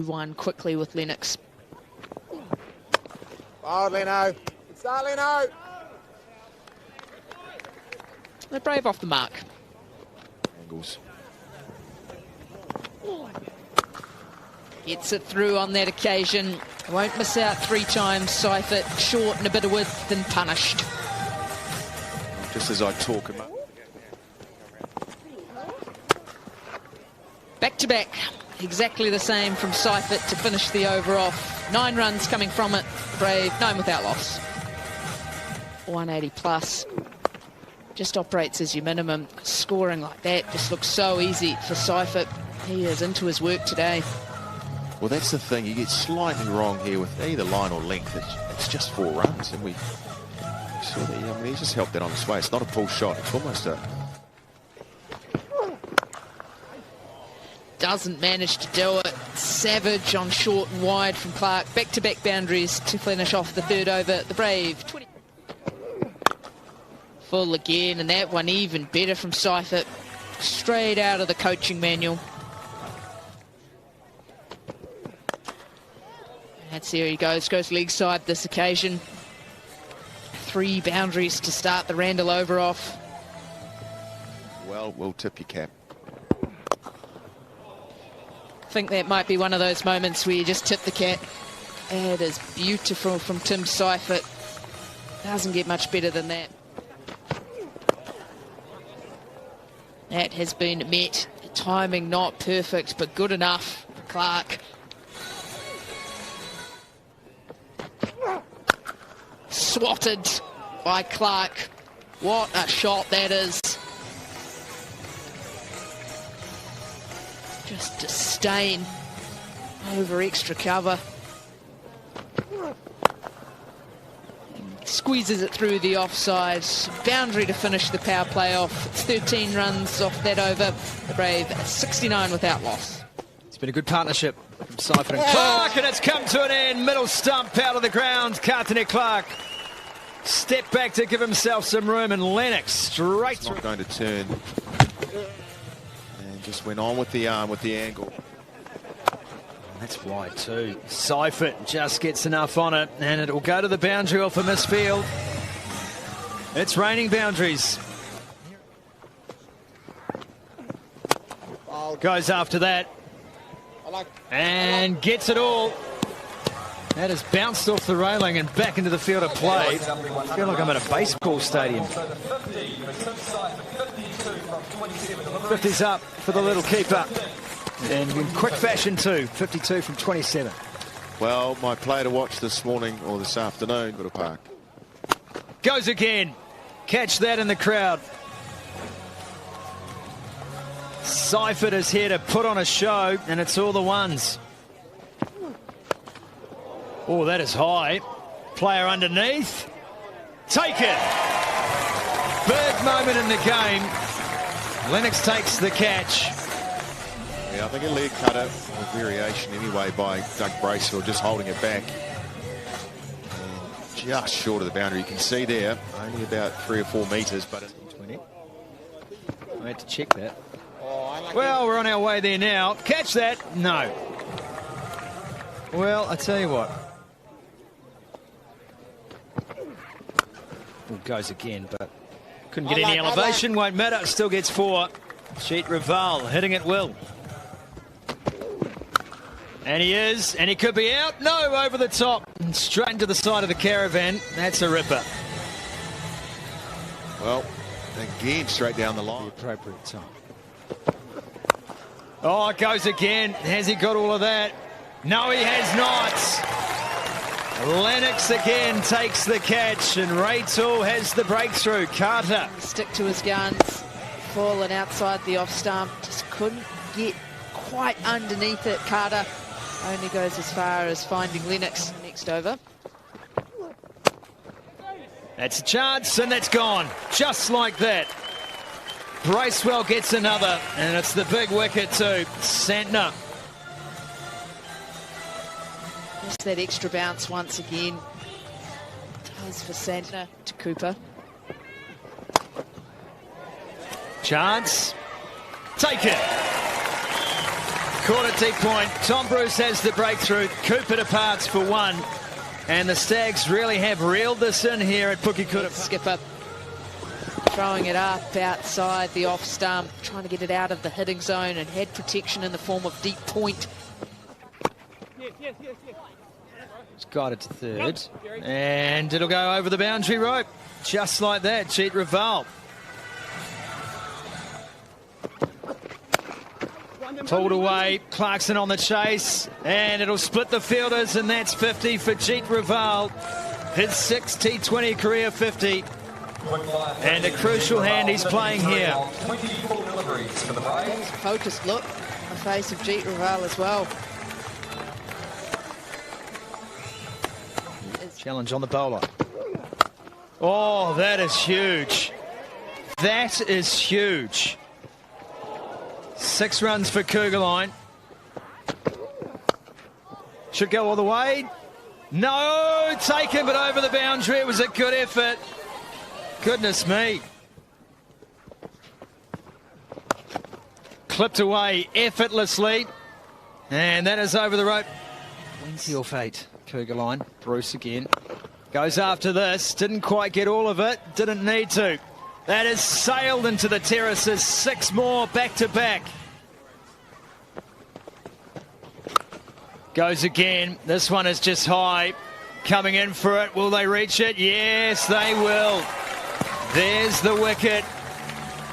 One quickly with Lennox. Oh, Leno. Start, Leno. They're brave off the mark. Angles. Gets it through on that occasion. Won't miss out 3 times. Seifert short and a bit of width and punished. Just as I talk about. Back to back. Exactly the same from Seifert to finish the over off. 9 runs coming from it. Brave, 9 without loss. 180 plus. Just operates as your minimum. Scoring like that just looks so easy for Seifert. He is into his work today. Well, that's the thing. You get slightly wrong here with either line or length. It's just 4 runs, and we saw that. I mean, he's just helped that on his way. It's not a pull shot. It's almost a. Doesn't manage to do it. Savage on short and wide from Clark. Back-to-back boundaries to finish off the 3rd over. The Brave. 20. Full again, and that one even better from Seifert. Straight out of the coaching manual. That's here he goes leg side this occasion. 3 boundaries to start the Randall over off. Well, we'll tip your cap. I think that might be one of those moments where you just tip the cap. It is beautiful from Tim Seifert. Doesn't get much better than that. That has been met. The timing not perfect, but good enough for Clark. Swatted by Clark. What a shot that is. Just disdain over extra cover. Squeezes it through the offside. Boundary to finish the power play off. It's 13 runs off that over. The Brave 69 without loss. It's been a good partnership from Seifert and Clark, and it's come to an end. Middle stump out of the ground. Kartini Clark step back to give himself some room, and Lennox straight through. Not going to turn. And just went on with the arm, with the angle. That's wide too. Seifert just gets enough on it, and it will go to the boundary off a misfield. It's raining boundaries. Goes after that. And gets it all. That has bounced off the railing and back into the field of play. I feel like I'm at a baseball stadium. 50's up for the little keeper. And in quick fashion too, 52 from 27. Well, my player to watch this morning or this afternoon, Goodall Park. Goes again. Catch that in the crowd. Seifert is here to put on a show, and it's all the ones. Oh, that is high. Player underneath. Take it. Big moment in the game. Lennox takes the catch. Yeah, I think a leg cutter, a variation anyway by Doug Bracewell, just holding it back. And just short of the boundary. You can see there, only about 3 or 4 metres, but 20. I had to check that. Well, we're on our way there now. Catch that? No. Well, I tell you what. Oh, goes again, but couldn't get any elevation. Won't matter. Still gets 4. Sheet Raval hitting at will. And he is, and he could be out. No, over the top. And straight into the side of the caravan. That's a ripper. Well, again, straight down the line. The appropriate time. Oh, it goes again. Has he got all of that? No, he has not. Lennox again takes the catch, and Raytool has the breakthrough. Carter. Stick to his guns. Fallen outside the off stump. Just couldn't get quite underneath it. Carter only goes as far as finding Lennox next over. That's a chance, and that's gone. Just like that. Bracewell gets another, and it's the big wicket too. Santner. Just that extra bounce once again. Does for Santner to Cooper. Chance. Take it. Caught at deep point. Tom Bruce has the breakthrough. Cooper departs for one. And the Stags really have reeled this in here at Pukekura. Skipper throwing it up outside the off stump, trying to get it out of the hitting zone, and had protection in the form of deep point. It's got it to third. And it'll go over the boundary rope. Just like that, Jeet Raval. Pulled away, Clarkson on the chase, and it'll split the fielders, and that's 50 for Jeet Raval. His 6 T20 career 50. And a crucial hand he's playing here. Focused look on the face of Jeet Raval as well. Challenge on the bowler. Oh, that is huge. That is huge. 6 runs for Kuggeleijn. Should go all the way. No, taken, but over the boundary. It was a good effort. Goodness me. Clipped away effortlessly. And that is over the rope. When's your fate, Kuggeleijn? Bruce again. Goes after this. Didn't quite get all of it. Didn't need to. That has sailed into the terraces. 6 more back to back. Goes again. This one is just high. Coming in for it. Will they reach it? Yes, they will. There's the wicket.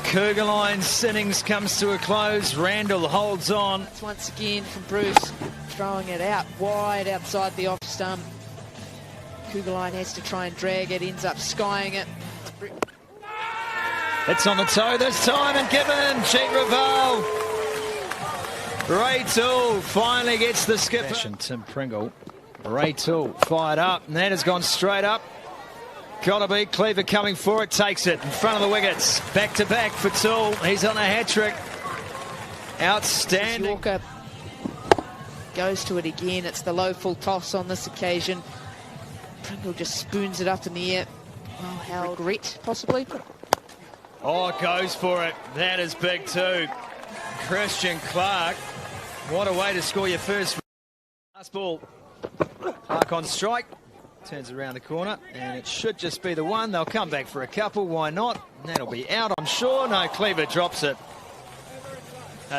Kuggeleijn's innings comes to a close. Randall holds on. Once again from Bruce, throwing it out wide outside the off stump. Kuggeleijn has to try and drag it, ends up skying it. It's on the toe this time and given. Jeet Raval. Ray Toole finally gets the skipper. Tim Pringle. Ray Toole fired up, and that has gone straight up. Gotta be Cleaver coming for it, takes it in front of the wickets. Back to back for Toole. He's on a hat trick. Outstanding. Yorker goes to it again. It's the low full toss on this occasion. Pringle just spoons it up in the air. Well held. Regret, possibly. Oh, goes for it. That is big too. Christian Clark. What a way to score your first. Last ball. Clark on strike. Turns around the corner, and it should just be the one. They'll come back for a couple. Why not? And that'll be out, I'm sure. No, Cleaver drops it.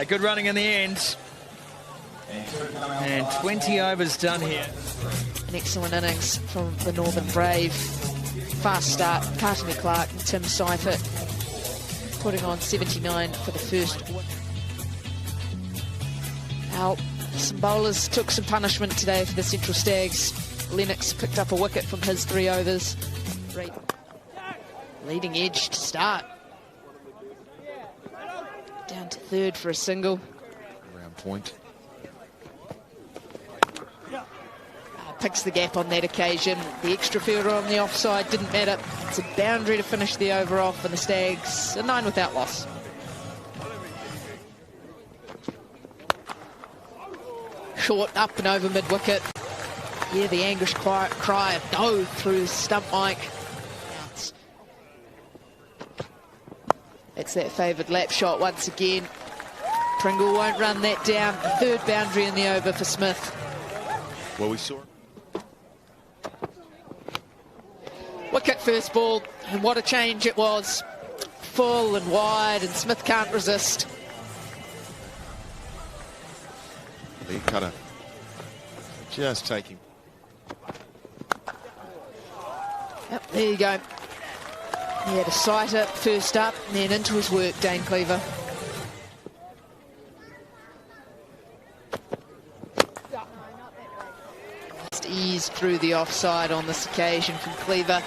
Good running in the end. And 20 overs done here. An excellent innings from the Northern Brave. Fast start. Kartini Clark and Tim Seifert putting on 79 for the first. Now, some bowlers took some punishment today for the Central Stags. Lennox picked up a wicket from his 3 overs. Leading edge to start. Down to third for a single. Around point. Picks the gap on that occasion. The extra fielder on the offside didn't matter. It's a boundary to finish the over off, and the Stags a 9 without loss. Short up and over mid wicket. Yeah, the anguished cry of no through stump mic. It's that favoured lap shot once again. Pringle won't run that down. 3rd boundary in the over for Smith. Well, we saw Wicket first ball, and what a change it was. Full and wide, and Smith can't resist. Lee Cutter just taking. Yep, there you go. He had a sighter first up, and then into his work, Dane Cleaver. Just eased through the offside on this occasion from Cleaver.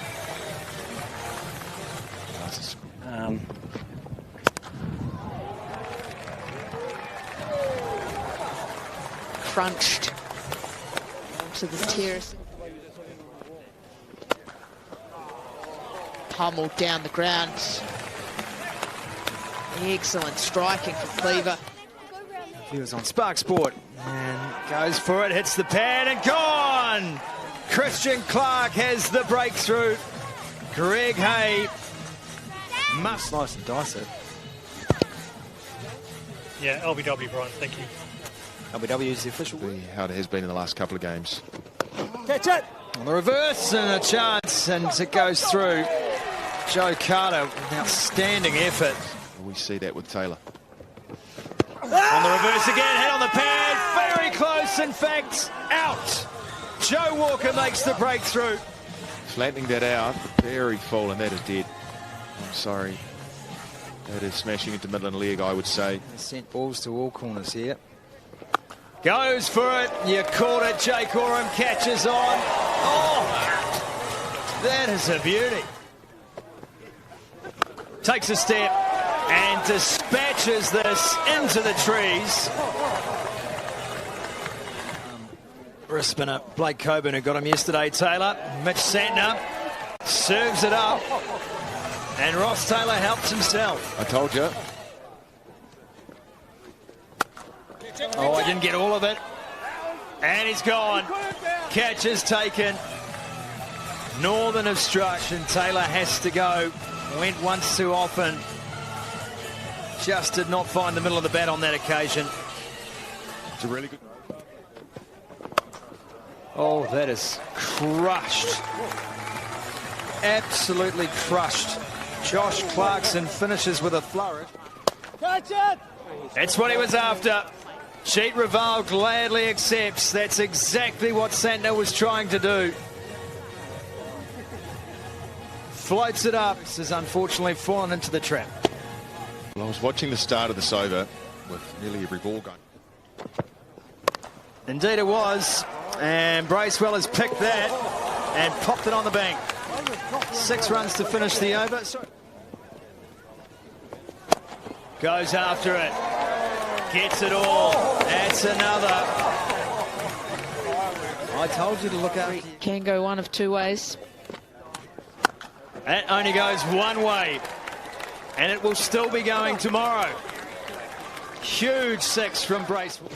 Crunched onto the terrace. Pummeled down the ground. Excellent striking from Cleaver. He was on Spark Sport and goes for it, hits the pad and gone. Christian Clark has the breakthrough. Greg Hay must slice and dice it. Yeah, LBW, Brian, thank you. LBW is the official. Be how it has been in the last couple of games. Catch it. On the reverse and a chance, and it goes through. Joe Carter, outstanding effort. We see that with Taylor. On the reverse again, head on the pad, very close, in fact, out. Joe Walker makes the breakthrough. Flattening that out, very full, and that is dead. I'm sorry. That is smashing into middle and leg, I would say. They sent balls to all corners here. Goes for it. You caught it. Jake Oram catches on. Oh, that is a beauty. Takes a step and dispatches this into the trees. Wrist spinner, Blake Coburn, who got him yesterday, Taylor. Mitch Santner serves it up. And Ross Taylor helps himself. I told you. Oh, I didn't get all of it. And he's gone. Catch is taken. Northern obstruction. Taylor has to go. Went once too often. Just did not find the middle of the bat on that occasion. It's a really good... Oh, that is crushed. Absolutely crushed. Josh Clarkson finishes with a flourish. Catch it. That's what he was after. Jeet Raval gladly accepts. That's exactly what Santner was trying to do. Floats it up. This has unfortunately fallen into the trap. Well, I was watching the start of this over with nearly every ball going. Indeed it was. And Bracewell has picked that and popped it on the bank. 6 runs to finish the over. Goes after it. Gets it all. That's another. I told you to look out. Can go one of two ways. That only goes one way. And it will still be going tomorrow. Huge 6 from Bracewell.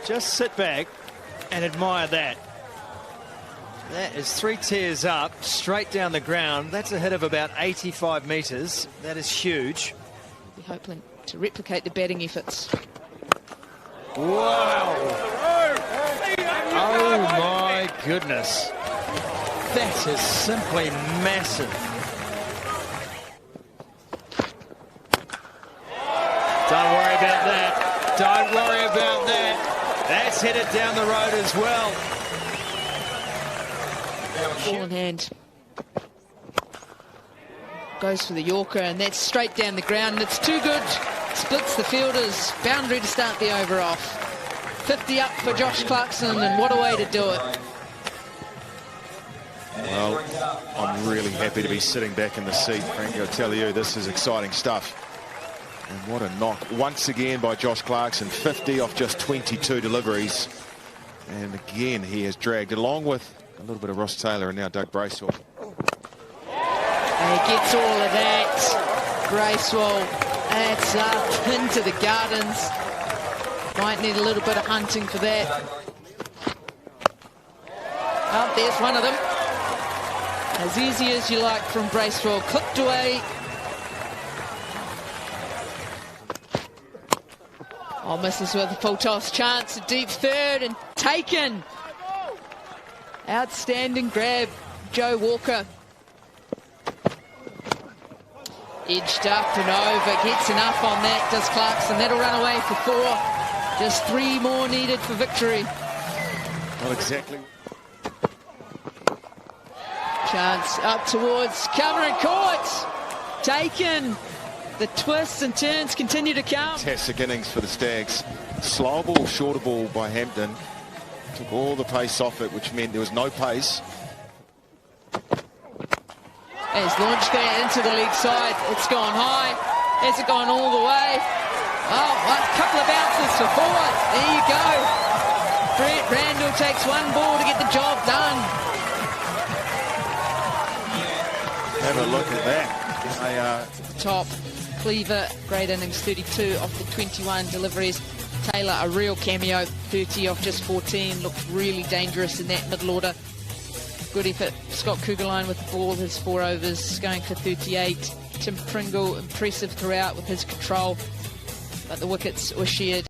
Just sit back and admire that. That is 3 tiers up, straight down the ground. That's a hit of about 85 metres. That is huge. We're hoping to replicate the batting efforts. Wow. Oh my goodness. That is simply massive. Don't worry about that. Don't worry about that. That's headed down the road as well. Ball in hand. Goes for the Yorker, and that's straight down the ground. It's too good. Splits the fielders. Boundary to start the over off. 50 up for Josh Clarkson, and what a way to do it. Well, I'm really happy to be sitting back in the seat, Frankie. I tell you, this is exciting stuff. And what a knock once again by Josh Clarkson. 50 off just 22 deliveries. And again, he has dragged along with a little bit of Ross Taylor and now Doug Bracewell. And he gets all of that. Bracewell, that's up into the gardens. Might need a little bit of hunting for that. Oh, there's one of them. As easy as you like from Bracewell. Clipped away. Oh, misses with a full toss chance. A deep third and taken. Outstanding grab, Joe Walker. Edged up and over, gets enough on that, does Clarkson. That'll run away for 4. Just 3 more needed for victory. Not exactly. Chance up towards cover and caught. Taken. The twists and turns continue to come. Fantastic innings for the Stags. Slow ball, shorter ball by Hampton. Took all the pace off it, which meant there was no pace. As launched that into the leg side, it's gone high. Has it gone all the way? Oh, a couple of bounces for 4. There you go. Brett Randall takes 1 ball to get the job done. Have a look at that. Top. Cleaver, great innings, 32 off the 21 deliveries. Taylor, a real cameo, 30 off just 14. Looked really dangerous in that middle order. Good effort. Scott Kugelheim with the ball, his 4 overs, going for 38. Tim Pringle, impressive throughout with his control. but the wickets were shared.